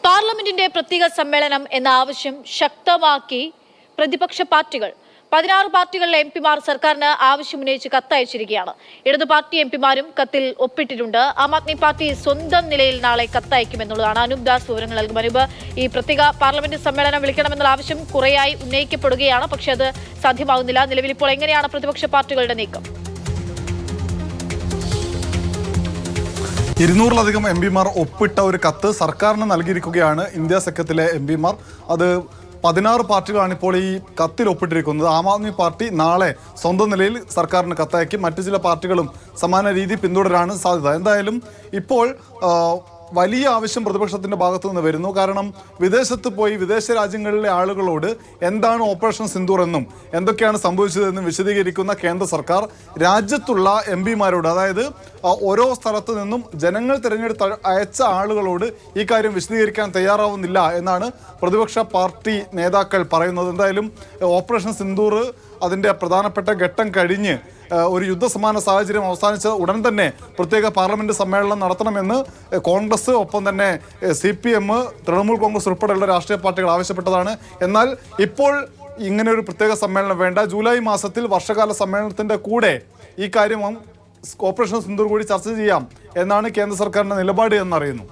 പാർലമെന്റിന്റെ പ്രത്യേക സമ്മേളനം എന്ന ആവശ്യം ശക്തമാക്കി പ്രതിപക്ഷ പാർട്ടികൾ 16 പാർട്ടികളിലെ എംപിമാർ സർക്കാരിന് ആവശ്യമുന്നയിച്ച് കത്തയച്ചിരിക്കുകയാണ്. ഇടതു പാർട്ടി എംപിമാരും കത്തിൽ ഒപ്പിട്ടിട്ടുണ്ട്. ആം ആദ്മി പാർട്ടി സ്വന്തം നിലയിൽ നാളെ കത്തയക്കുമെന്നുള്ളതാണ്. അനൂപ് ദാസ് വിവരങ്ങൾ നൽകും. അനൂപ്, ഈ പ്രത്യേക പാർലമെന്റ് സമ്മേളനം വിളിക്കണമെന്നുള്ള ആവശ്യം കുറേയായി ഉന്നയിക്കപ്പെടുകയാണ്, പക്ഷെ അത് സാധ്യമാകുന്നില്ല. നിലവിൽ ഇപ്പോൾ എങ്ങനെയാണ് പ്രതിപക്ഷ പാർട്ടികളുടെ നീക്കം? 200-ലധികം എംപിമാർ ഒപ്പിട്ട ഒരു കത്ത് സർക്കാരിന് നൽകിയിരിക്കുകയാണ് ഇന്ത്യ സഖ്യത്തിലെ എംപിമാർ. അത് 16 പാർട്ടികളാണ് ഇപ്പോൾ ഈ കത്തിൽ ഒപ്പിട്ടിരിക്കുന്നത്. ആം ആദ്മി പാർട്ടി നാളെ സ്വന്തം നിലയിൽ സർക്കാരിന് കത്തയക്കും. മറ്റു ചില പാർട്ടികളും സമാന രീതി പിന്തുടരാണ് സാധ്യത. എന്തായാലും ഇപ്പോൾ വലിയ ആവശ്യം പ്രതിപക്ഷത്തിന്റെ ഭാഗത്തു നിന്ന് വരുന്നു. കാരണം വിദേശത്ത് പോയി വിദേശ രാജ്യങ്ങളിലെ ആളുകളോട് എന്താണ് ഓപ്പറേഷൻ സിന്ദൂർ എന്നും എന്തൊക്കെയാണ് സംഭവിച്ചതെന്നും വിശദീകരിക്കുന്ന കേന്ദ്ര സർക്കാർ രാജ്യത്തുള്ള എംപിമാരോട്, അതായത് ഓരോ സ്ഥലത്തു നിന്നും ജനങ്ങൾ തിരഞ്ഞെടുത്ത് അയച്ച ആളുകളോട് ഈ കാര്യം വിശദീകരിക്കാൻ തയ്യാറാവുന്നില്ല എന്നാണ് പ്രതിപക്ഷ പാർട്ടി നേതാക്കൾ പറയുന്നത്. എന്തായാലും ഓപ്പറേഷൻ സിന്ദൂർ അതിൻ്റെ പ്രധാനപ്പെട്ട ഘട്ടം കഴിഞ്ഞ് ഒരു യുദ്ധസമാന സാഹചര്യം അവസാനിച്ച ഉടൻ തന്നെ പ്രത്യേക പാർലമെന്റ് സമ്മേളനം നടത്തണമെന്ന് കോൺഗ്രസ്, ഒപ്പം തന്നെ CPM, തൃണമൂൽ കോൺഗ്രസ് ഉൾപ്പെടെയുള്ള രാഷ്ട്രീയ പാർട്ടികൾ ആവശ്യപ്പെട്ടതാണ്. എന്നാൽ ഇപ്പോൾ ഇങ്ങനെ ഒരു പ്രത്യേക സമ്മേളനം വേണ്ട. ജൂലൈ മാസത്തിൽ വർഷകാല സമ്മേളനത്തിന്റെ കൂടെ ഈ കാര്യം ഓപ്പറേഷൻ സിന്ദൂർ കൂടി ചർച്ച ചെയ്യാം എന്നാണ് കേന്ദ്ര സർക്കാരിന്റെ നിലപാട് എന്നറിയുന്നു.